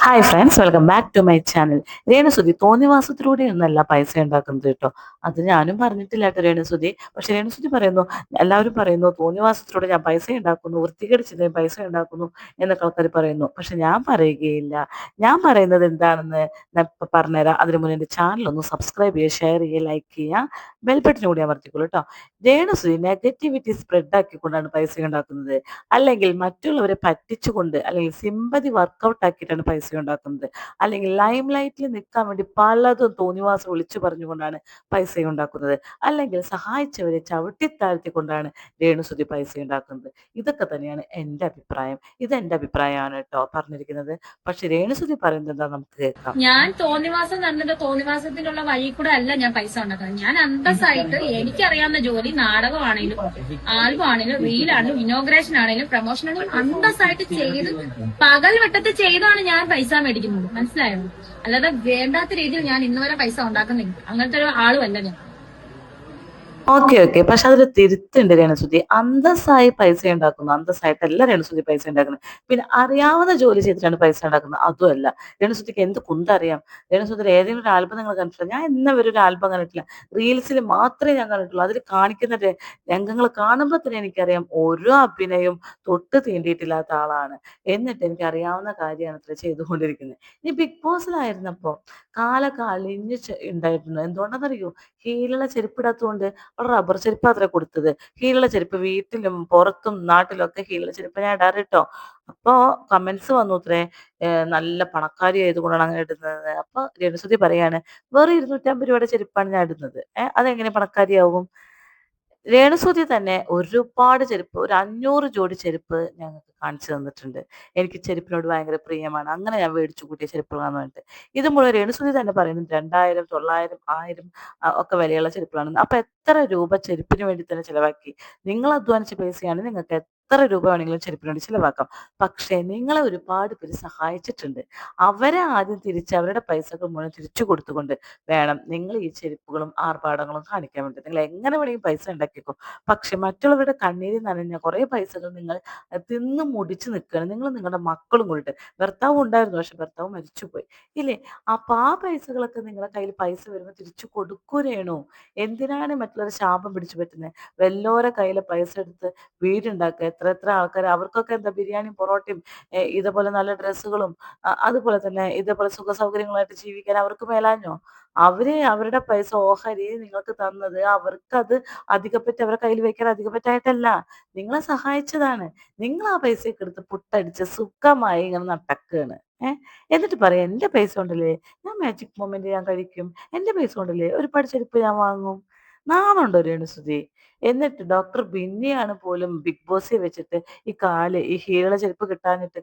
Hi friends, welcome back to my channel. രേണുസുതി തോന്നിവാസത്തിലൂടെയൊന്നല്ല പൈസ ഉണ്ടാക്കുന്നത് കേട്ടോ. അത് ഞാനും പറഞ്ഞിട്ടില്ല കേട്ടോ രേണുസുതി. പക്ഷെ രേണുസുതി പറയുന്നു, എല്ലാവരും പറയുന്നു തോന്നിവാസത്തിലൂടെ ഞാൻ പൈസ ഉണ്ടാക്കുന്നു, വൃത്തികേടിച്ചത് പൈസ ഉണ്ടാക്കുന്നു എന്നൊക്കെ ആൾക്കാർ പറയുന്നു. പക്ഷെ ഞാൻ പറയുകയില്ല. ഞാൻ പറയുന്നത് എന്താണെന്ന് ഞാൻ ഇപ്പം പറഞ്ഞുതരാം. അതിന് മുന്നേ എൻ്റെ ചാനൽ ഒന്ന് സബ്സ്ക്രൈബ് ചെയ്യുക, ഷെയർ ചെയ്യുക, ലൈക്ക് ചെയ്യുക, ബെൽബട്ടനും കൂടി അമർത്തിക്കോളൂ കേട്ടോ. രേണുസുതി നെഗറ്റിവിറ്റി സ്പ്രെഡ് ആക്കിക്കൊണ്ടാണ് പൈസ ഉണ്ടാക്കുന്നത്, അല്ലെങ്കിൽ മറ്റുള്ളവരെ പറ്റിച്ചുകൊണ്ട്, അല്ലെങ്കിൽ സിമ്പതി വർക്കൗട്ട് ആക്കിയിട്ടാണ് പൈസ ഉണ്ടാക്കുന്നത്, അല്ലെങ്കിൽ ലൈം ലൈറ്റിൽ നിൽക്കാൻ വേണ്ടി പലതും തോന്നിവാസം വിളിച്ചു പറഞ്ഞുകൊണ്ടാണ് പൈസ ഉണ്ടാക്കുന്നത്, അല്ലെങ്കിൽ സഹായിച്ചവരെ ചവിട്ടിത്താഴ്ത്തിക്കൊണ്ടാണ് രേണുസുതി പൈസ ഉണ്ടാക്കുന്നത്. ഇതൊക്കെ തന്നെയാണ് എൻ്റെ അഭിപ്രായം. ഇത് എൻ്റെ അഭിപ്രായമാണ് കേട്ടോ പറഞ്ഞിരിക്കുന്നത്. പക്ഷെ രേണുസുതി പറയുന്നത് എന്താ നമുക്ക് കേൾക്കാം. ഞാൻ തോന്നിവാസം കണ്ടിട്ട് തോന്നിവാസത്തിലുള്ള വഴി കൂടെ അല്ല ഞാൻ പൈസ ഉണ്ടാക്കുന്നത്. ഞാൻ അന്തസ്സായിട്ട് എനിക്കറിയാവുന്ന ജോലി നാടകമാണെങ്കിലും ആൽബം ആണെങ്കിലും റീലാണെങ്കിലും ഇനോഗ്രേഷൻ ആണെങ്കിലും പ്രൊമോഷൻ ആണെങ്കിലും അന്തസ്സായിട്ട് ചെയ്ത് പകൽ വട്ടത്തിൽ ചെയ്താണ് ഞാൻ പൈസ മേടിക്കുന്നത്. മനസ്സിലായോ? അല്ലാതെ വേണ്ടാത്ത രീതിയിൽ ഞാൻ ഇന്നുവരെ പൈസ ഉണ്ടാക്കുന്നില്ല. അങ്ങനത്തെ ഒരു ആളുമല്ല ഞാൻ. ഓക്കെ, പക്ഷെ അതിൽ തിരുത്തുണ്ട് രേണുസുതി. അന്തസ്സായി പൈസ ഉണ്ടാക്കുന്നു, അന്തസ്സായിട്ടല്ല രേണുസുതി പൈസ ഉണ്ടാക്കുന്നത്. പിന്നെ അറിയാവുന്ന ജോലി ചെയ്തിട്ടാണ് പൈസ ഉണ്ടാക്കുന്നത്, അതുമല്ല. രേണുസുതിക്ക് എന്ത് കുന്തറിയാം? രേണുസുതിയുടെ ഏതെങ്കിലും ഒരു ആൽബം നിങ്ങൾ കണ്ടിട്ടില്ല? ഞാൻ ഇന്നവരെ ഒരു ആൽബം കണ്ടിട്ടില്ല. റീൽസിൽ മാത്രമേ ഞാൻ കണ്ടിട്ടുള്ളൂ. അതിൽ കാണിക്കുന്ന രംഗങ്ങൾ കാണുമ്പോൾ തന്നെ എനിക്കറിയാം ഓരോ അഭിനയം തൊട്ട് തീണ്ടിയിട്ടില്ലാത്ത ആളാണ്. എന്നിട്ട് എനിക്ക് അറിയാവുന്ന കാര്യമാണ് അത്ര ചെയ്തുകൊണ്ടിരിക്കുന്നത്. ഇനി ബിഗ് ബോസിലായിരുന്നപ്പോ കാലൊക്കെ അലിഞ്ഞ് ഉണ്ടായിരുന്നു. എന്തുകൊണ്ടാണെന്നറിയോ? ഹീലുള്ള ചെരുപ്പിടാത്തതുകൊണ്ട് റബ്ബർ ചെരുപ്പ് അത്ര കൊടുത്തത്. ഹീലുള്ള ചെരുപ്പ് വീട്ടിലും പുറത്തും നാട്ടിലും ഒക്കെ ഹീലുള്ള ചെരുപ്പ് ഞാൻ ഇടാറ് കേട്ടോ. അപ്പൊ കമന്റ്സ് വന്നു ഇത്രേ, നല്ല പണക്കാരി ആയതുകൊണ്ടാണ് അങ്ങനെ ഇടുന്നത്. അപ്പൊ രേണുസുതി പറയാണ്, വെറും 250 രൂപയുടെ ചെരുപ്പാണ് ഞാൻ ഇടുന്നത്. അതെങ്ങനെ പണക്കാരിയാവും? രേണുസുതി തന്നെ ഒരുപാട് ചെരുപ്പ്, ഒരു 500 ജോഡി ചെരുപ്പ് ഞങ്ങൾക്ക് കാണിച്ചു തന്നിട്ടുണ്ട്. എനിക്ക് ചെരുപ്പിനോട് ഭയങ്കര പ്രിയമാണ്, അങ്ങനെ ഞാൻ മേടിച്ചു കൂട്ടിയ ചെരുപ്പുകളാന്ന് പറഞ്ഞിട്ട്. ഇത് മുഴുവൻ രേണുസുതി തന്നെ പറയുന്നുണ്ട്. 2000, 900, 1000 ഒക്കെ വിലയുള്ള ചെരുപ്പുകളാണെന്ന്. അപ്പൊ എത്ര രൂപ ചെരുപ്പിന് വേണ്ടി തന്നെ ചിലവാക്കി? നിങ്ങൾ അധ്വാനിച്ച പൈസയാണ്, നിങ്ങൾക്ക് എത്ര രൂപ വേണമെങ്കിലും ചെരുപ്പിന് വേണ്ടി ചിലവാക്കാം. പക്ഷേ നിങ്ങളെ ഒരുപാട് പേര് സഹായിച്ചിട്ടുണ്ട്. അവരെ ആദ്യം തിരിച്ച് അവരുടെ പൈസകൾ മുഴുവൻ തിരിച്ചു കൊടുത്തുകൊണ്ട് വേണം നിങ്ങൾ ഈ ചെരുപ്പുകളും ആർഭാടങ്ങളും കാണിക്കാൻ വേണ്ടി. നിങ്ങൾ എങ്ങനെ വേണമെങ്കിൽ പൈസ ഉണ്ടാക്കിക്കോ. പക്ഷെ മറ്റുള്ളവരുടെ കണ്ണീരിൽ നനഞ്ഞ കുറേ പൈസകൾ നിങ്ങൾ തിന്ന് മുടിച്ച് നിൽക്കുകയാണ്. നിങ്ങൾ നിങ്ങളുടെ മക്കളും കൂടിയിട്ട്. ഭർത്താവ് ഉണ്ടായിരുന്നു, പക്ഷെ ഭർത്താവ് മരിച്ചുപോയി, ഇല്ലേ? അപ്പൊ ആ പൈസകളൊക്കെ നിങ്ങളുടെ കയ്യിൽ പൈസ വരുമ്പോൾ തിരിച്ചു കൊടുക്കൂരേണോ? എന്തിനാണ് മറ്റുള്ളവരെ ശാപം പിടിച്ചു പറ്റുന്നത്? വല്ലോരെ കയ്യിലെ പൈസ എടുത്ത് വീടുണ്ടാക്കുക. എത്ര ആൾക്കാർ, അവർക്കൊക്കെ എന്താ ബിരിയാണിയും പൊറോട്ടയും ഇതേപോലെ നല്ല ഡ്രസ്സുകളും അതുപോലെ തന്നെ ഇതേപോലെ സുഖ സൗകര്യങ്ങളായിട്ട് ജീവിക്കാൻ അവർക്ക് മേലാഞ്ഞോ? അവര് അവരുടെ പൈസ ഓഹരി നിങ്ങൾക്ക് തന്നത് അവർക്കത് അധികപ്പറ്റ് അവരുടെ കയ്യിൽ വെക്കാൻ അധികപ്പറ്റായിട്ടല്ല, നിങ്ങളെ സഹായിച്ചതാണ്. നിങ്ങൾ ആ പൈസയൊക്കെ എടുത്ത് പുട്ടടിച്ച് സുഖമായി ഇങ്ങനെ നടക്കുകയാണ്. എന്നിട്ട് പറയാം, എന്റെ പൈസ കൊണ്ടല്ലേ ഞാൻ മാജിക് മൊമെന്റ് ഞാൻ കഴിക്കും, എന്റെ പൈസ കൊണ്ടല്ലേ ഒരുപാട് ചെരുപ്പ് ഞാൻ വാങ്ങും. നാണുണ്ടോ രേണുസുതി? എന്നിട്ട് ഡോക്ടർ ബിന്നിയാണ് പോലും ബിഗ് ബോസിൽ വെച്ചിട്ട് ഈ ഹീലുള്ള ചെരുപ്പ് കിട്ടാനിട്ട്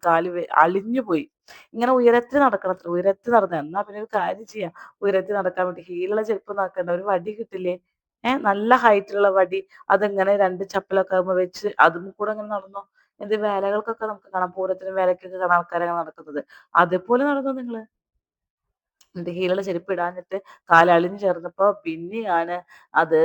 അലിഞ്ഞു പോയി. ഇങ്ങനെ ഉയരത്തിൽ നടക്കണം അത്ര, ഉയരത്തിൽ നടന്ന എന്നാ പിന്നെ ഒരു കാര്യം ചെയ്യാം. ഉയരത്തിൽ നടക്കാൻ വേണ്ടി ഹീലുള്ള ചെരുപ്പ് നടക്കണ്ട, ഒരു വടി കിട്ടില്ലേ? നല്ല ഹൈറ്റിലുള്ള വടി, അതിങ്ങനെ രണ്ട് ചപ്പലൊക്കെ ആകുമ്പോ വെച്ച് അതും കൂടെ അങ്ങനെ നടന്നോ. എന്ത് വേലകൾക്കൊക്കെ നമുക്ക് കാണാം, പൂരത്തിനും വേലക്കൊക്കെ കാണാം ആൾക്കാരെ നടക്കുന്നത്. അതേപോലെ നടന്നോ നിങ്ങള്? എന്നിട്ട് ഹീലുള്ള ചെരുപ്പ് ഇടാഞ്ഞിട്ട് കാലളിഞ്ഞു ചേർന്നപ്പോ പിന്നെയാണ് അത്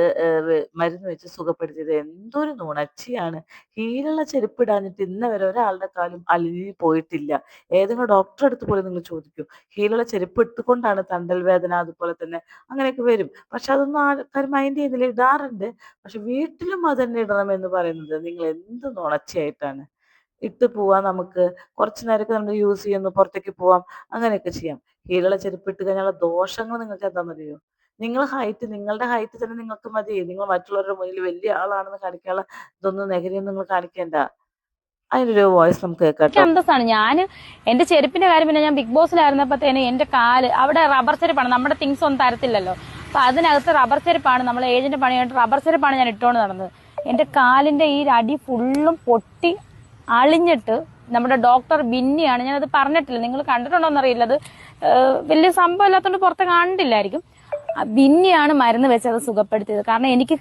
മരുന്ന് വെച്ച് സുഖപ്പെടുത്തിയത്. എന്തൊരു നുണച്ചിയാണ്! ഹീലുള്ള ചെരുപ്പ് ഇടാഞ്ഞിട്ട് ഇന്ന് വരെ ഒരാളുടെ കാലും അലിഞ്ഞു പോയിട്ടില്ല. ഏതെങ്കിലും ഡോക്ടറെ അടുത്ത് പോലും നിങ്ങൾ ചോദിക്കൂ. ഹീലുള്ള ചെരുപ്പ് ഇട്ടുകൊണ്ടാണ് തണ്ടൽ വേദന അതുപോലെ തന്നെ അങ്ങനെയൊക്കെ വരും. പക്ഷെ അതൊന്നും ആൾക്കാർ മൈൻഡ് ചെയ്യുന്നില്ല, ഇടാറുണ്ട്. പക്ഷെ വീട്ടിലും അത് തന്നെ ഇടണം എന്ന് പറയുന്നത് നിങ്ങൾ എന്ത് നുണച്ചിയായിട്ടാണ്? ഇട്ട് പോവാം, നമുക്ക് കുറച്ച് നേരമൊക്കെ നമ്മൾ യൂസ് ചെയ്യുന്നു, പുറത്തേക്ക് പോവാം, അങ്ങനെയൊക്കെ ചെയ്യാം. ഹീലുള്ള ചെരുപ്പ് ഇട്ട് കഴിഞ്ഞാലുള്ള ദോഷങ്ങൾ നിങ്ങൾക്ക് എന്താണെന്നറിയോ? നിങ്ങളുടെ ഹൈറ്റ് തന്നെ നിങ്ങൾക്ക് മതി. നിങ്ങൾ മറ്റുള്ളവരുടെ മുന്നിൽ വലിയ ആളാണെന്ന് കാണിക്കാനുള്ള ഇതൊന്നും നെഗറ്റീവ് നിങ്ങൾ കാണിക്കേണ്ട. അതിനൊരു വോയിസ് നമുക്ക് എനിക്ക് കേൾക്കാട്ടോ. അന്തസ്സാണ്. ഞാൻ എന്റെ ചെരുപ്പിന്റെ കാര്യം, പിന്നെ ഞാൻ ബിഗ് ബോസിലായിരുന്നപ്പോഴത്തേന് എന്റെ കാല് അവിടെ റബ്ബർ ചെരുപ്പാണ്, നമ്മുടെ തിങ്സ് ഒന്നും തരത്തില്ലല്ലോ. അപ്പൊ അതിനകത്ത് റബ്ബർ ചെരുപ്പാണ്, നമ്മൾ ഏജന്റ് പണിയായിട്ട് റബ്ബർ ചെരുപ്പാണ് ഞാൻ ഇട്ടുകൊണ്ട് നടന്നത്. എന്റെ കാലിന്റെ ഈ അടി ഫുള്ളും പൊട്ടി അളിഞ്ഞിട്ട് നമ്മുടെ ഡോക്ടർ ബിന്നിയാണ്, ഞാനത് പറഞ്ഞിട്ടില്ല, നിങ്ങൾ കണ്ടിട്ടുണ്ടോന്ന് അറിയില്ല, അത് വലിയ സംഭവം ഇല്ലാത്തതുകൊണ്ട് പുറത്ത് കണ്ടില്ലായിരിക്കും. പിന്നെയാണ് മരുന്ന് വെച്ച് അത് സുഖപ്പെടുത്തിയത്. കാരണം എനിക്ക്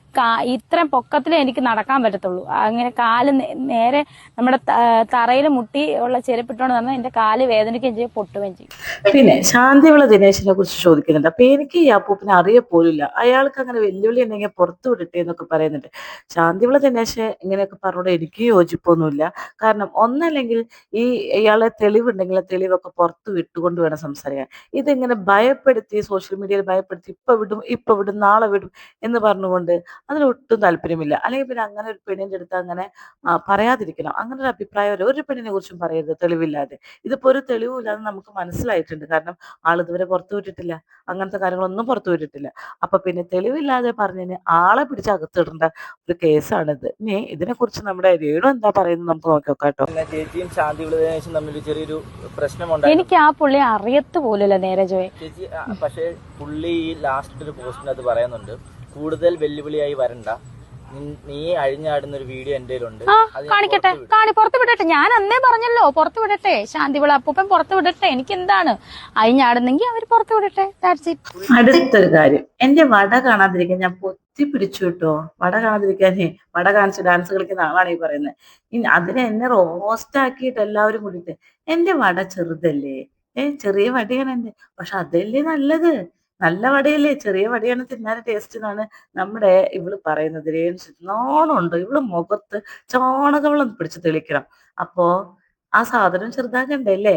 ഇത്രയും പൊക്കത്തിലേ എനിക്ക് നടക്കാൻ പറ്റത്തുള്ളൂ. അങ്ങനെ കാല് നേരെ നമ്മുടെ തറയിൽ മുട്ടി ഉള്ള ചെരുപ്പിട്ടോണ്ട് പറഞ്ഞാൽ എന്റെ കാല് വേദനിക്കുകയും ചെയ്യും, പൊട്ടുകയും ചെയ്യും. പിന്നെ ശാന്തിവിള ദിനേശിനെ കുറിച്ച് ചോദിക്കുന്നുണ്ട്. അപ്പൊ എനിക്ക് ഈ അപ്പൂപ്പിനെ അറിയപ്പോലില്ല, അയാൾക്ക് അങ്ങനെ വെല്ലുവിളി ഉണ്ടെങ്കിൽ പുറത്തു വിടട്ടെ എന്നൊക്കെ പറയുന്നുണ്ട്. ശാന്തിവിള ദിനേശ് ഇങ്ങനെയൊക്കെ പറഞ്ഞോണ്ട് എനിക്ക് യോജിപ്പൊന്നുമില്ല. കാരണം ഒന്നല്ലെങ്കിൽ ഇയാളെ തെളിവുണ്ടെങ്കിൽ ആ തെളിവൊക്കെ പുറത്തു വിട്ടുകൊണ്ട് വേണം സംസാരിക്കാൻ. ഇതിങ്ങനെ ഭയപ്പെടുത്തി സോഷ്യൽ മീഡിയയിൽ ഭയപ്പെടുത്തി ഇപ്പൊ വിടും നാളെ വിടും എന്ന് പറഞ്ഞുകൊണ്ട് അതിനൊട്ടും താല്പര്യമില്ല. അല്ലെങ്കിൽ പിന്നെ അങ്ങനെ ഒരു പെണ്ണിന്റെ അടുത്ത് അങ്ങനെ പറയാതിരിക്കണം. അങ്ങനെ ഒരു അഭിപ്രായം ഒരു പെണ്ണിനെ കുറിച്ചും പറയരുത് തെളിവില്ലാതെ. ഇതിപ്പോ ഒരു തെളിവില്ലാതെ നമുക്ക് മനസ്സിലായിട്ടുണ്ട്. കാരണം ആളിതുവരെ പുറത്തു വിട്ടിട്ടില്ല, അങ്ങനത്തെ കാര്യങ്ങളൊന്നും പുറത്തു വിട്ടിട്ടില്ല. അപ്പൊ പിന്നെ തെളിവില്ലാതെ പറഞ്ഞതിന് ആളെ പിടിച്ച് അകത്തിടേണ്ട ഒരു കേസാണിത്. ഇനി ഇതിനെക്കുറിച്ച് നമ്മുടെ രേണു എന്താ പറയുന്നത് നമുക്ക് നോക്കി നോക്കാം കേട്ടോ. ചേച്ചിയും ശാന്തിവിള തമ്മിൽ ചെറിയൊരു പ്രശ്നമുണ്ടായി. എനിക്ക് ആ പുള്ളി അറിയത്ത് പോലില്ല നേരെ ജോയെ. ചേച്ചി പക്ഷെ പുള്ളി ഈ ലാസ്റ്റ് ഒരു പോസ്റ്റിനകത്ത് പറയുന്നുണ്ട്, കൂടുതൽ വെല്ലുവിളിയായി വരണ്ട, നീ അഴിഞ്ഞാടുന്ന ഒരു വീഡിയോ എന്റെ കയ്യിലുണ്ട്, കാണിക്കട്ടെ, പുറത്തു വിടട്ടെ. ഞാൻ അന്നേ പറഞ്ഞല്ലോ പുറത്തു വിടട്ടെ, ശാന്തിവിള അപ്പൂപ്പൻ പുറത്തു വിടട്ടെ. എനിക്ക് എന്താണ് അഴിഞ്ഞാടുന്നെങ്കിൽ അവർ പുറത്തു വിടട്ടെ. അടുത്തൊരു കാര്യം, എന്റെ വട കാണാതിരിക്കാൻ ഞാൻ പൊത്തി പിടിച്ചു കേട്ടോ. വട കാണാതിരിക്കാനേ വട കാണിച്ച് ഡാൻസ് കളിക്കുന്ന ആളാണ് ഈ പറയുന്നത്. ഇനി അതിനെ എന്നെ റോസ്റ്റ് ആക്കിയിട്ട് എല്ലാവരും കൂടിയിട്ട് എന്റെ വട ചെറുതല്ലേ, ചെറിയ വടയാണ് എന്റെ, പക്ഷെ അതല്ലേ നല്ലത്, നല്ല വടയല്ലേ, ചെറിയ വടയാണ് തിന്നാൻ ടേസ്റ്റ് എന്നാണ് നമ്മുടെ ഇവള് പറയുന്നത്. നാണമുണ്ടോ ഇവള് മുഖത്ത് ചാണകവെള്ളം പിടിച്ച് തെളിക്കണം. അപ്പോ ആ സാധനം ചെറുതാക്കണ്ടല്ലേ?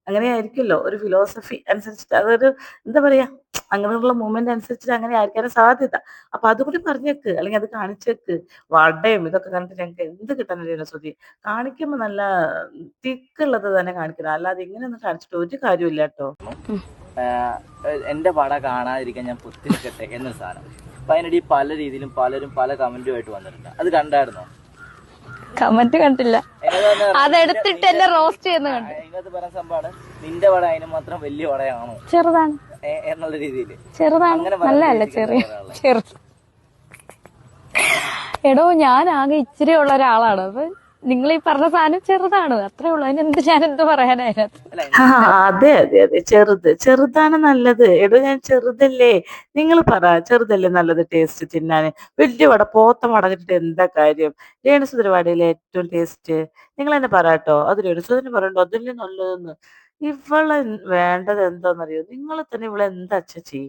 അങ്ങനെ ആയിരിക്കുമല്ലോ ഒരു ഫിലോസഫി അനുസരിച്ചിട്ട്, അതൊരു എന്താ പറയാ, അങ്ങനെയുള്ള മൂവ്മെന്റ് അനുസരിച്ചിട്ട് അങ്ങനെ ആയിരിക്കാനും സാധ്യത. അപ്പൊ അതുകൂടി പറഞ്ഞേക്ക്, അല്ലെങ്കിൽ അത് കാണിച്ചേക്ക്. വടയും ഇതൊക്കെ കണ്ടിട്ട് ഞങ്ങൾക്ക് എന്ത് കിട്ടാനല്ലേ സുധി? കാണിക്കുമ്പോ നല്ല തിക്കുള്ളത് തന്നെ കാണിക്കണം, അല്ലാതെ ഇങ്ങനെയൊന്നും കാണിച്ചിട്ട് ഒരു കാര്യമില്ല കേട്ടോ. എന്റെ വട കാണാതിരിക്കാൻ ഞാൻ പൊത്തി നിൽക്കട്ടെ എന്നൊരു സാധനം. അപ്പൊ അതിനിടെ പല രീതിയിലും പലരും പല കമന്റുമായിട്ട് വന്നിട്ടുണ്ട്. അത് കണ്ടായിരുന്നോ? കമന്റ് കണ്ടില്ല, അതെടുത്തിട്ട് എന്നെ റോസ്റ്റ് ചെയ്യുന്ന കണ്ടു. അതിനകത്ത് പറയുന്ന സംഭവമാണ്, നിന്റെ വട അതിന് മാത്രം വലിയ വടയാണോ, ചെറുതാണ് എന്നുള്ള രീതിയിൽ. ചെറുതാണ്, നല്ലതല്ല, ചെറുത്. എടോ ഞാൻ ആകെ ഇച്ചിരി ഉള്ള ഒരാളാണ്. അപ്പൊ നിങ്ങൾ ഈ പറഞ്ഞ സാധനം ചെറുതാണ്, അത്രേ ഉള്ളൂ. അതിനെന്ത് ഞാൻ എന്ത് പറയാനാ അതിനകത്ത്? അതെ അതെ അതെ, ചെറുതാണ് നല്ലത്. എടോ ഞാൻ ചെറുതല്ലേ, നിങ്ങൾ പറ, ചെറുതല്ലേ നല്ലത് ടേസ്റ്റ് തിന്നാന്? വലിയ വട പോത്ത വട കിട്ടിട്ട് എന്താ കാര്യം? രേണുസുധര വടയിലെ ഏറ്റവും ടേസ്റ്റ് നിങ്ങൾ തന്നെ പറയാട്ടോ. അത് രേണുസുധന് പറയണ്ടോ അതല്ലേ നല്ലതെന്ന്? ഇവളെ വേണ്ടത് എന്താന്നറിയോ? നിങ്ങൾ തന്നെ ഇവളെ എന്താ ചെയ്യ്?